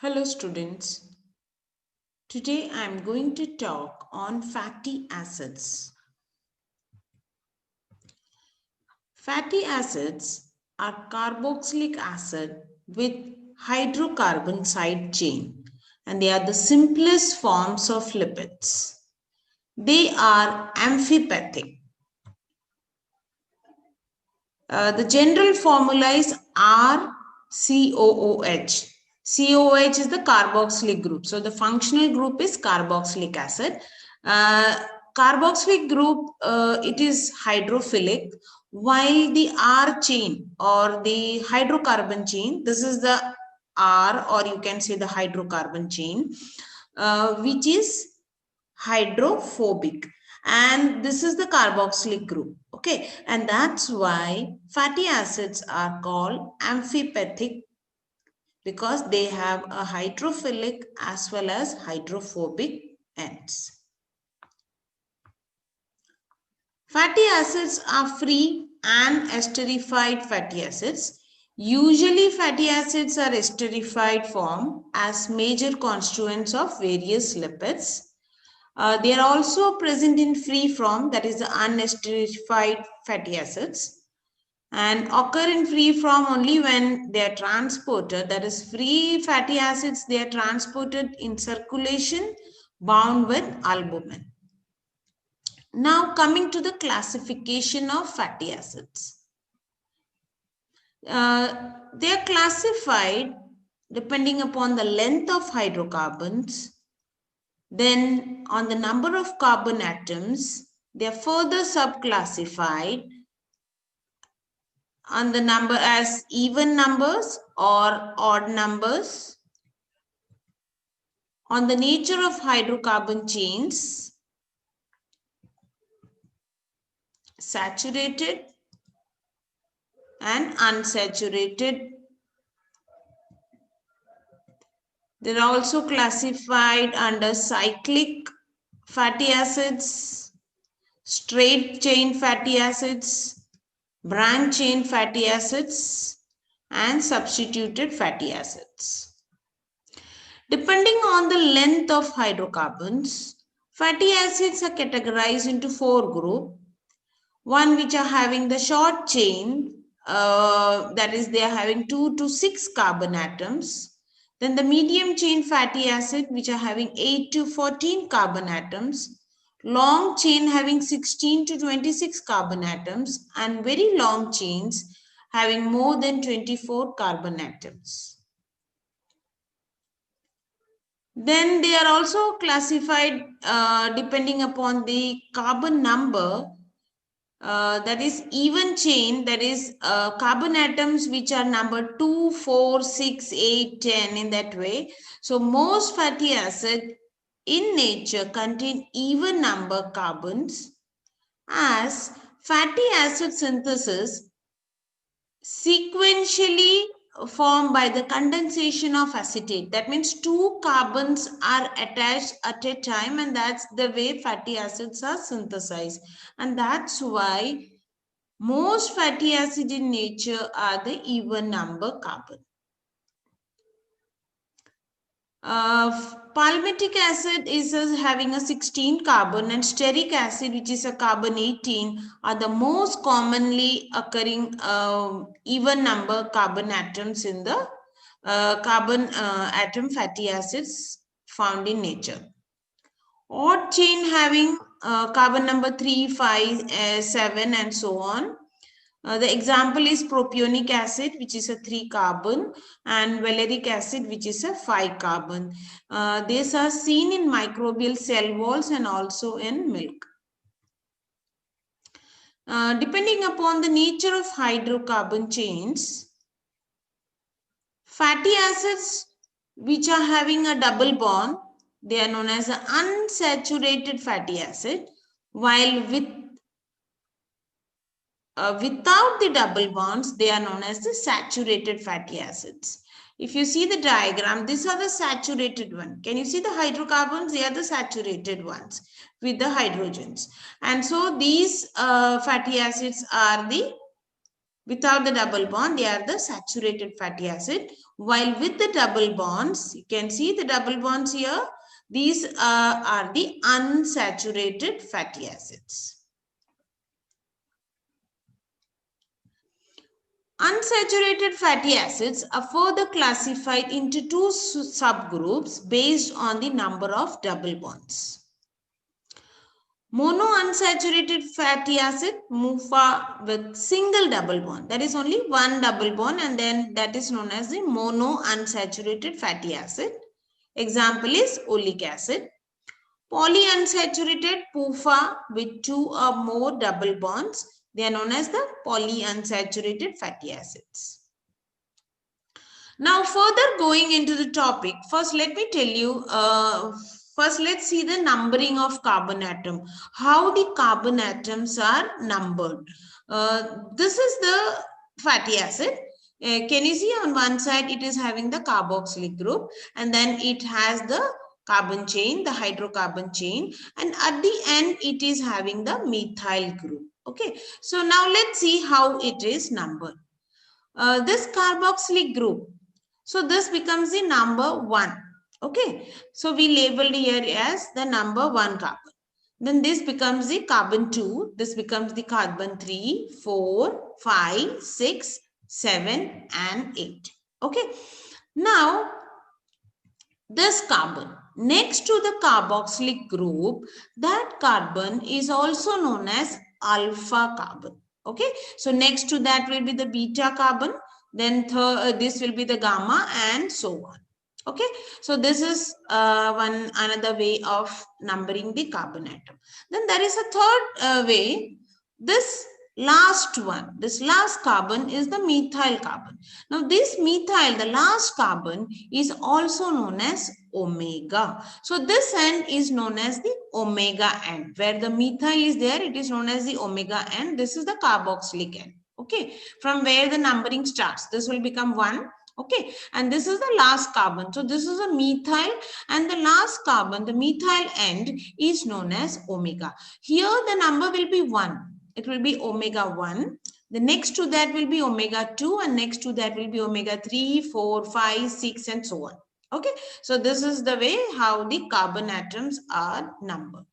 Hello students. Today I am going to talk on fatty acids. Fatty acids are carboxylic acid with hydrocarbon side chain, and they are the simplest forms of lipids. They are amphipathic. The general formula is RCOOH. COOH is the carboxylic group. So the functional group is carboxylic acid. Uh, Carboxylic group, it is hydrophilic, while the R chain or the hydrocarbon chain, this is the R, or you can say the hydrocarbon chain, which is hydrophobic, and this is the carboxylic group. Okay, and that's why fatty acids are called amphipathic, because they have a hydrophilic as well as hydrophobic ends. Fatty acids are free and esterified fatty acids. Usually fatty acids are esterified form as major constituents of various lipids. They are also present in free form, that is the unesterified fatty acids, and occur in free form only when they are transported, that is free fatty acids, they are transported in circulation bound with albumin. Now coming to the classification of fatty acids. They are classified depending upon the length of hydrocarbons. Then on the number of carbon atoms, they are further subclassified on the number as even numbers or odd numbers, on the nature of hydrocarbon chains, saturated and unsaturated. They are also classified under cyclic fatty acids, straight chain fatty acids, branch chain fatty acids, and substituted fatty acids. Depending on the length of hydrocarbons, fatty acids are categorized into four groups. One which are having the short chain, that is they are having 2 to 6 carbon atoms. Then the medium chain fatty acid which are having 8 to 14 carbon atoms. Long chain having 16 to 26 carbon atoms, and very long chains having more than 24 carbon atoms. Then they are also classified depending upon the carbon number, that is even chain, that is carbon atoms which are number 2, 4, 6, 8, 10 in that way. So most fatty acid in nature contain even number carbons, as fatty acid synthesis sequentially formed by the condensation of acetate. That means two carbons are attached at a time, and that's the way fatty acids are synthesized. And that's why most fatty acids in nature are the even number carbon. Palmitic acid is having a 16 carbon, and stearic acid, which is a carbon 18, are the most commonly occurring even number carbon atoms in the carbon atom fatty acids found in nature. Odd chain having carbon number 3, 5, 7 and so on. The example is propionic acid, which is a 3 carbon, and valeric acid, which is a 5 carbon. These are seen in microbial cell walls and also in milk. Depending upon the nature of hydrocarbon chains, fatty acids which are having a double bond, they are known as an unsaturated fatty acid, while without the double bonds, they are known as the saturated fatty acids. If you see the diagram, these are the saturated one. Can you see the hydrocarbons? They are the saturated ones with the hydrogens. And so these fatty acids are the, without the double bond, they are the saturated fatty acid, while with the double bonds, you can see the double bonds here. These are the unsaturated fatty acids. Unsaturated fatty acids are further classified into two subgroups based on the number of double bonds. Monounsaturated fatty acid move with single double bond. That is only one double bond, and then that is known as the monounsaturated fatty acid. Example is oleic acid. Polyunsaturated PUFA with two or more double bonds. They are known as the polyunsaturated fatty acids. Now, further going into the topic, first let me tell you, first let's see the numbering of carbon atom. How the carbon atoms are numbered. This is the fatty acid. Can you see on one side it is having the carboxylic group, and then it has the carbon chain, the hydrocarbon chain, and at the end it is having the methyl group. Okay, so now let's see how it is numbered. This carboxylic group, so this becomes the number 1. Okay, so we labeled here as the number 1 carbon. Then this becomes the carbon 2. This becomes the carbon 3, 4, 5, 6, 7 and 8. Okay, now this carbon next to the carboxylic group, that carbon is also known as alpha carbon. Okay, so next to that will be the beta carbon, then this will be the gamma and so on. Okay, so this is another way of numbering the carbon atom. Then there is a third way. This last one, this last carbon is the methyl carbon. Now this methyl, the last carbon, is also known as omega. So this end is known as the omega end. Where the methyl is there, it is known as the omega end. This is the carboxylic end. Okay, from where the numbering starts, this will become 1. Okay, and this is the last carbon. So this is a methyl, and the last carbon, the methyl end, is known as omega. Here the number will be 1. It will be omega 1. The next to that will be omega 2, and next to that will be omega 3, 4, 5, 6 and so on. Okay, so this is the way how the carbon atoms are numbered.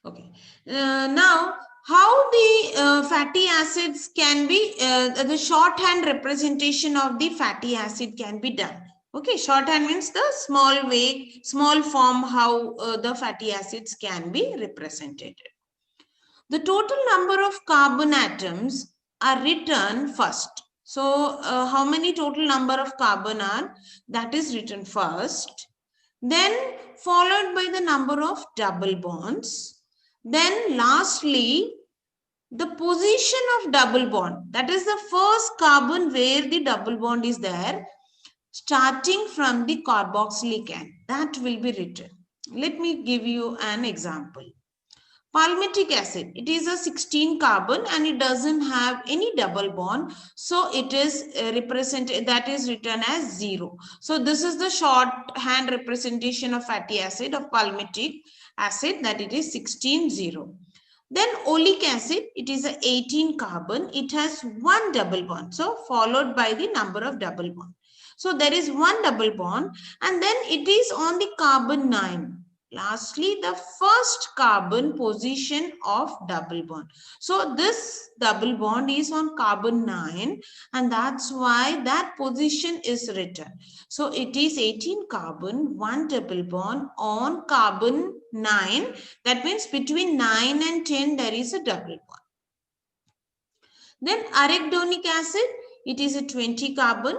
Okay, now how the fatty acids can be, the shorthand representation of the fatty acid can be done. Okay, shorthand means the small way, small form how the fatty acids can be represented. The total number of carbon atoms are written first. So how many total number of carbon are, that is written first. Then followed by the number of double bonds. Then lastly, the position of double bond. That is the first carbon where the double bond is there, starting from the carboxylic end. That will be written. Let me give you an example. Palmitic acid, it is a 16 carbon and it doesn't have any double bond. So it is represented, that is written as 0. So this is the shorthand representation of fatty acid of palmitic acid, that it is 16, 0. Then oleic acid, it is a 18 carbon. It has one double bond. So followed by the number of double bond. So there is one double bond and then it is on the carbon 9. Lastly, the first carbon position of double bond. So this double bond is on carbon 9 and that's why that position is written. So it is 18 carbon, one double bond on carbon 9. That means between 9 and 10 there is a double bond. Then arachidonic acid, it is a 20 carbon.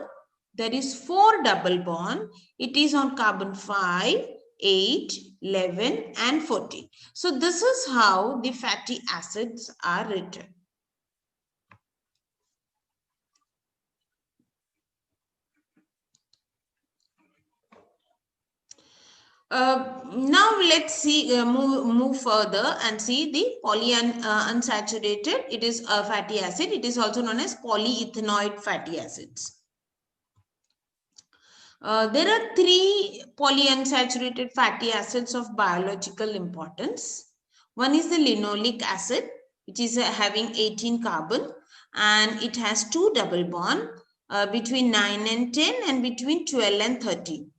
There is 4 double bond. It is on carbon 5, 8, 11 and 14. So this is how the fatty acids are written. Now let's see, move further and see the polyunsaturated. It is a fatty acid. It is also known as polyethanoid fatty acids. There are 3 polyunsaturated fatty acids of biological importance. One is the linoleic acid, which is having 18 carbon and it has 2 double bond. between 9 and 10 and between 12 and 13.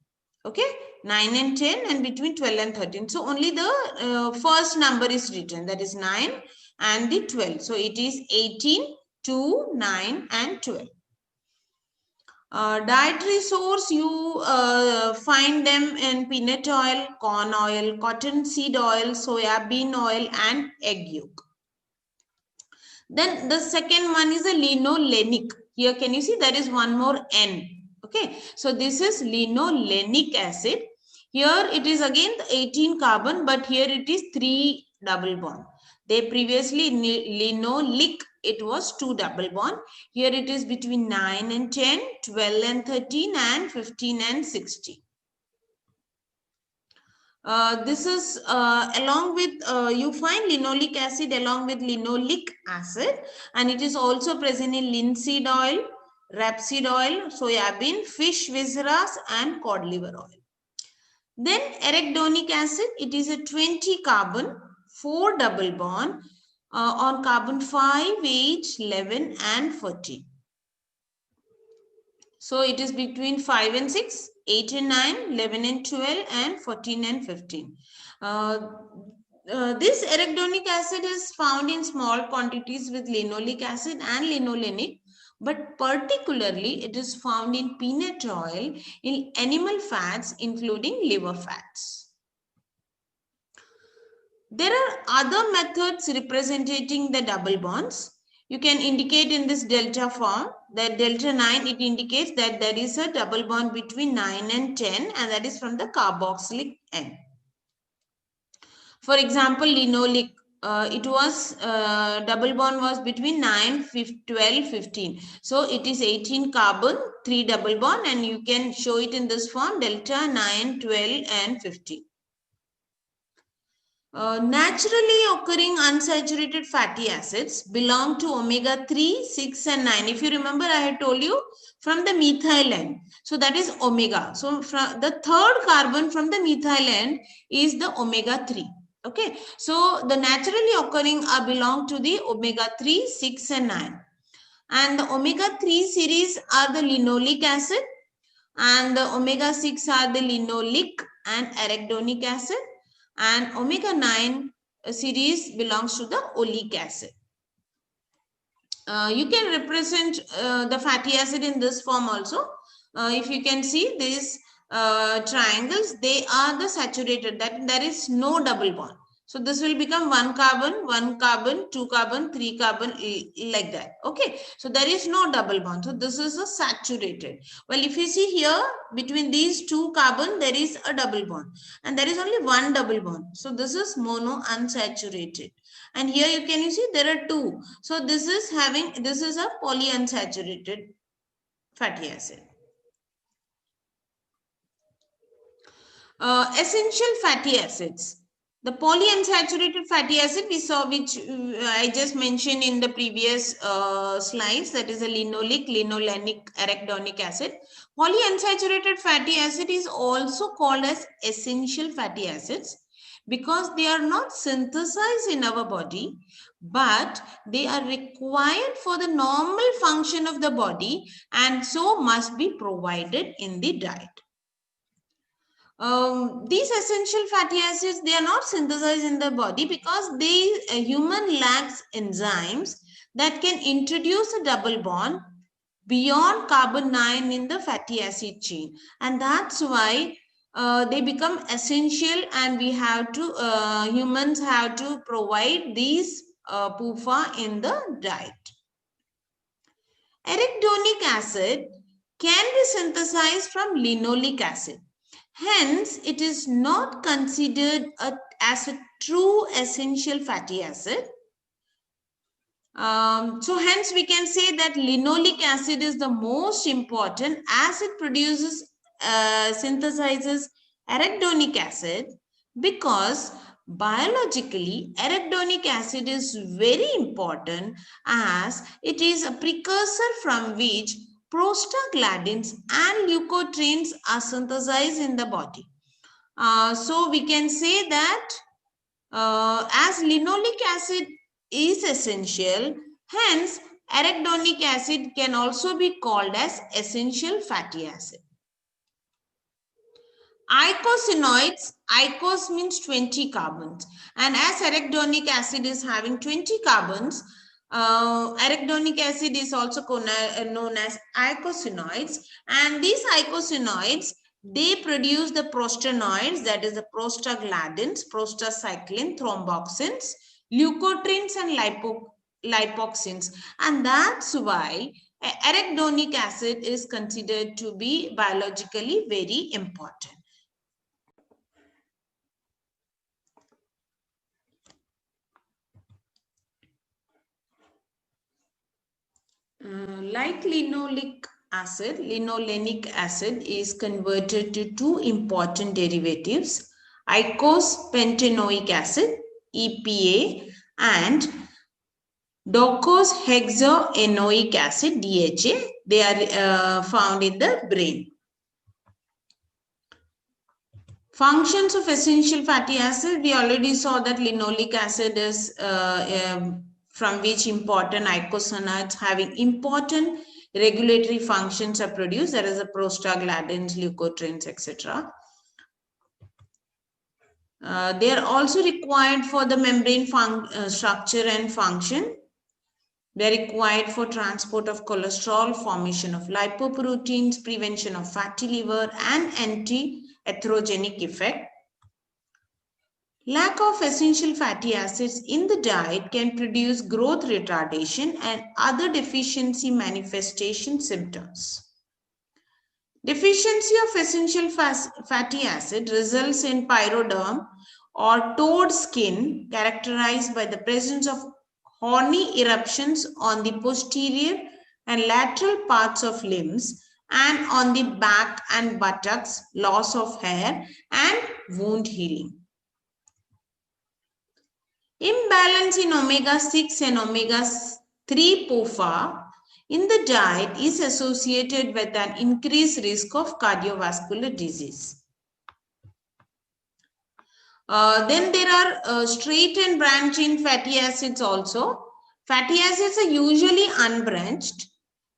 Okay, 9 and 10 and between 12 and 13. So only the first number is written, that is 9 and the 12. So it is 18, 2, 9 and 12. Dietary source, you find them in peanut oil, corn oil, cottonseed oil, soya bean oil and egg yolk. Then the second one is a linolenic. Here can you see there is one more N. Okay, so this is linolenic acid. Here it is again 18 carbon, but here it is 3 double bond. They previously linolic, it was 2 double bond. Here it is between 9 and 10, 12 and 13 and 15 and 16. This is along with, you find linoleic acid along with linoleic acid, and it is also present in linseed oil, rapeseed oil, soya bean, fish viscera and cod liver oil. Then arachidonic acid, it is a 20 carbon, 4 double bond on carbon 5, 8, 11 and 14. So it is between 5 and 6, 8 and 9, 11 and 12 and 14 and 15. This arachidonic acid is found in small quantities with linoleic acid and linolenic, but particularly it is found in peanut oil, in animal fats including liver fats. There are other methods representing the double bonds. You can indicate in this delta form, that delta 9, it indicates that there is a double bond between 9 and 10, and that is from the carboxylic N. For example, linoleic, it was double bond was between 9, 12, 15. So it is 18 carbon, 3 double bond, and you can show it in this form, delta 9, 12 and 15. Naturally occurring unsaturated fatty acids belong to omega-3, 6 and 9. If you remember, I had told you from the methyl end. So that is omega. So from the third carbon from the methyl end is the omega-3. Okay. So the naturally occurring belong to the omega-3, 6 and 9. And the omega-3 series are the linoleic acid, and the omega-6 are the linoleic and arachidonic acid, and omega-9 series belongs to the oleic acid. You can represent the fatty acid in this form also. If you can see these triangles, they are the saturated, that there is no double bond. So this will become 1 carbon, 2 carbon, 3 carbon, like that. Okay. So there is no double bond. So this is a saturated. Well, if you see here, between these 2 carbon, there is a double bond. And there is only 1 double bond. So this is mono unsaturated. And here you can see there are 2. So this is a polyunsaturated fatty acid. Essential fatty acids. The polyunsaturated fatty acid we saw, which I just mentioned in the previous slides, that is a linoleic, linolenic, arachidonic acid. Polyunsaturated fatty acid is also called as essential fatty acids because they are not synthesized in our body, but they are required for the normal function of the body and so must be provided in the diet. These essential fatty acids, they are not synthesized in the body because human lacks enzymes that can introduce a double bond beyond carbon 9 in the fatty acid chain, and that's why they become essential, and we have to humans have to provide these PUFA in the diet. Arachidonic acid can be synthesized from linoleic acid. Hence, it is not considered as a true essential fatty acid. So hence we can say that linoleic acid is the most important as it synthesizes arachidonic acid, because biologically arachidonic acid is very important as it is a precursor from which prostaglandins and leukotrienes are synthesized in the body. So we can say that as linoleic acid is essential, hence Arachidonic acid can also be called as essential fatty acid. Eicosanoids, eicos means 20 carbons, and as arachidonic acid is having 20 carbons, arachidonic acid is also known as eicosanoids, and these eicosanoids, they produce the prostanoids, that is the prostaglandins, prostacyclin, thromboxans, leukotrienes and lipoxins, and that's why arachidonic acid is considered to be biologically very important. Like linoleic acid is converted to two important derivatives, eicosapentaenoic acid, EPA, and docosahexaenoic acid, DHA. They are found in the brain. Functions of essential fatty acid, we already saw that linoleic acid is from which important eicosanoids having important regulatory functions are produced. There is a prostaglandins, leukotrienes, etc. They are also required for the membrane structure and function. They are required for transport of cholesterol, formation of lipoproteins, prevention of fatty liver, and anti-atherogenic effect. Lack of essential fatty acids in the diet can produce growth retardation and other deficiency manifestation symptoms. Deficiency of essential fatty acid results in pyroderm or toad skin characterized by the presence of horny eruptions on the posterior and lateral parts of limbs and on the back and buttocks, loss of hair and wound healing. Imbalance in omega-6 and omega-3 POFA in the diet is associated with an increased risk of cardiovascular disease. Then there are straight and branched-chain fatty acids also. Fatty acids are usually unbranched,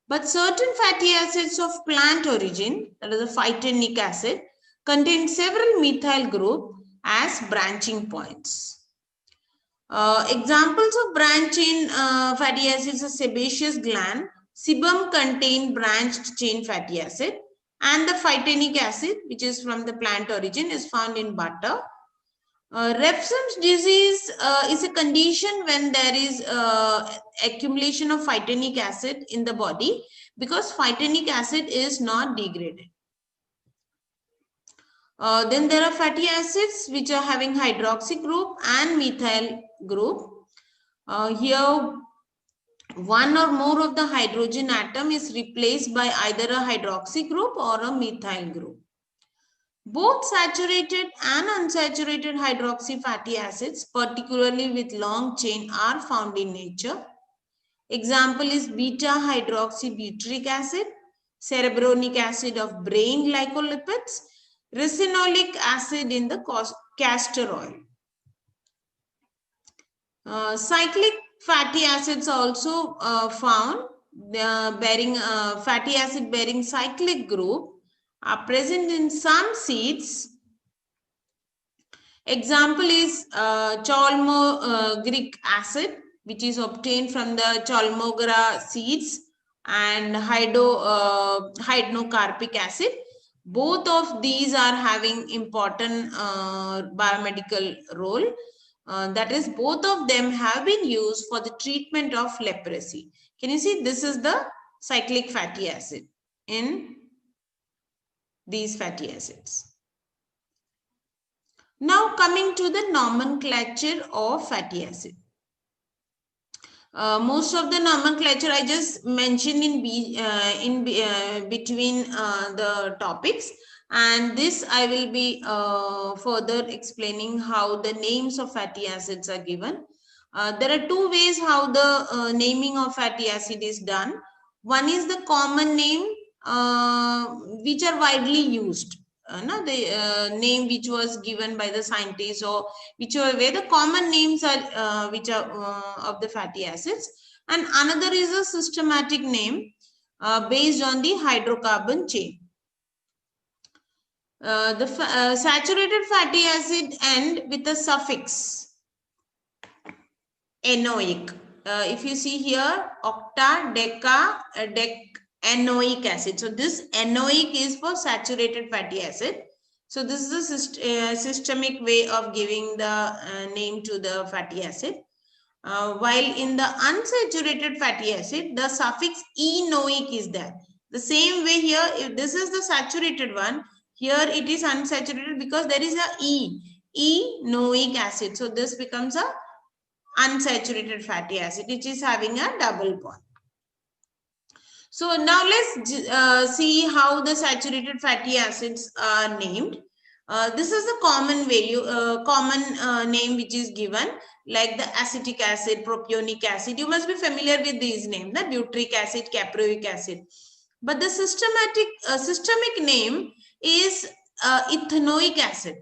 but certain fatty acids of plant origin, that is the phytanic acid, contain several methyl groups as branching points. Examples of branch-chain fatty acids are sebaceous gland. Sebum contain branched chain fatty acid, and the phytanic acid, which is from the plant origin, is found in butter. Refsum's disease is a condition when there is accumulation of phytanic acid in the body because phytanic acid is not degraded. Then there are fatty acids which are having hydroxy group and methyl group. Here one or more of the hydrogen atom is replaced by either a hydroxy group or a methyl group. Both saturated and unsaturated hydroxy fatty acids, particularly with long chain, are found in nature. Example is beta-hydroxybutyric acid, cerebronic acid of brain glycolipids, ricinoleic acid in the castor oil. Cyclic fatty acids also found, bearing fatty acid bearing cyclic group are present in some seeds. Example is chalmogric acid, which is obtained from the chalmogera seeds, and hypnocarpic acid. Both of these are having important biomedical role. That is, both of them have been used for the treatment of leprosy. Can you see? This is the cyclic fatty acid in these fatty acids. Now coming to the nomenclature of fatty acid. Most of the nomenclature I just mentioned in between the topics, and this I will be further explaining how the names of fatty acids are given. There are two ways how the naming of fatty acid is done. One is the common name which are widely used. The name which was given by the scientists or whichever way, the common names are which are of the fatty acids. and another is a systematic name based on the hydrocarbon chain. The saturated fatty acid end with a suffix enoic. If you see here, octa, deca, enoic acid. So this enoic is for saturated fatty acid. So this is a systemic way of giving the name to the fatty acid. While in the unsaturated fatty acid, the suffix enoic is there. The same way here, if this is the saturated one, here it is unsaturated because there is a enoic acid. So this becomes a unsaturated fatty acid, which is having a double bond. So now let's see how the saturated fatty acids are named. This is the common value, name which is given, like the acetic acid, propionic acid. You must be familiar with these names, the butyric acid, caproic acid. But the systemic name is ethanoic acid.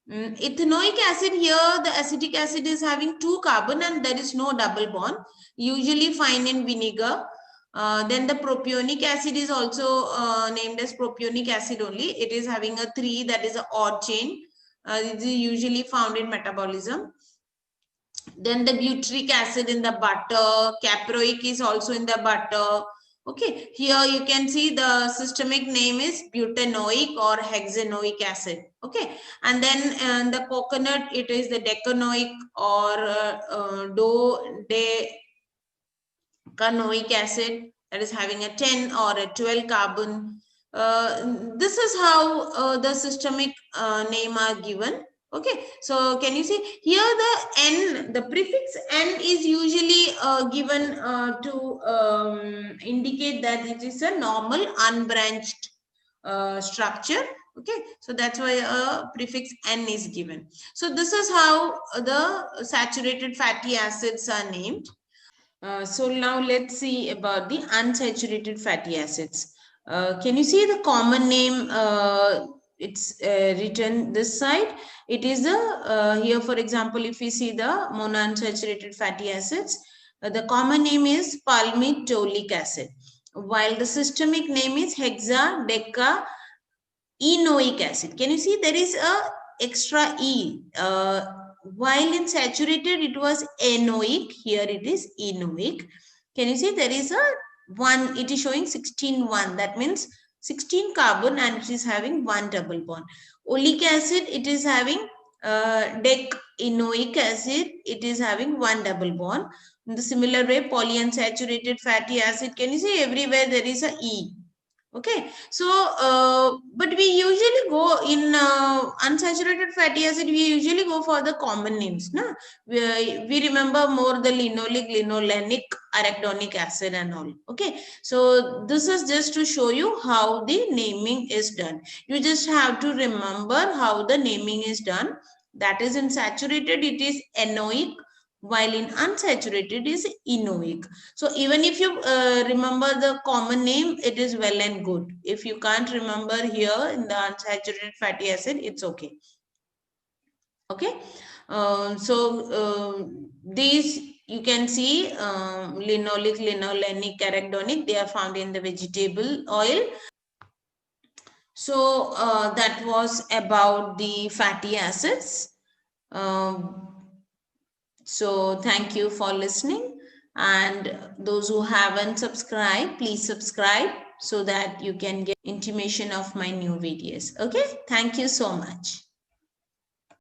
Ethanoic acid, here the acetic acid is having 2 carbon and there is no double bond, usually found in vinegar. Then the propionic acid is also named as propionic acid only. It is having a 3, that is an odd chain. It is usually found in metabolism. Then the butyric acid in the butter, caproic is also in the butter. Okay, here you can see the systemic name is butanoic or hexanoic acid. Okay, and then the coconut, it is the decanoic or decanoic acid, that is having a 10 or a 12 carbon. This is how the systemic name are given. Okay, so can you see here the N, the prefix N is usually given to indicate that it is a normal unbranched structure. Okay, so that's why a prefix N is given. So this is how the saturated fatty acids are named. So now let's see about the unsaturated fatty acids. Can you see the common name? It's written this side. It is the here, for example, if we see the monounsaturated fatty acids, the common name is palmitoleic acid, while the systemic name is hexa, deca, enoic acid. Can you see there is a extra E? While in saturated it was enoic, here it is enoic. Can you see there is a 1, it is showing 16-1, that means 16 carbon and it is having 1 double bond. Oleic acid, it is having decanoic acid, it is having 1 double bond. In the similar way, polyunsaturated fatty acid, can you see everywhere there is a E? Okay, so but we usually go in unsaturated fatty acid, we usually go for the common names. No? We remember more the linoleic, linolenic, arachidonic acid and all. Okay, so this is just to show you how the naming is done. You just have to remember how the naming is done. That is, in saturated it is enoic, while in unsaturated is enoic. So even if you remember the common name, it is well and good. If you can't remember here in the unsaturated fatty acid, it's okay. Okay, these you can see linoleic, linolenic, arachidonic, they are found in the vegetable oil. So that was about the fatty acids. So thank you for listening, and those who haven't subscribed, please subscribe so that you can get intimation of my new videos. Okay, thank you so much.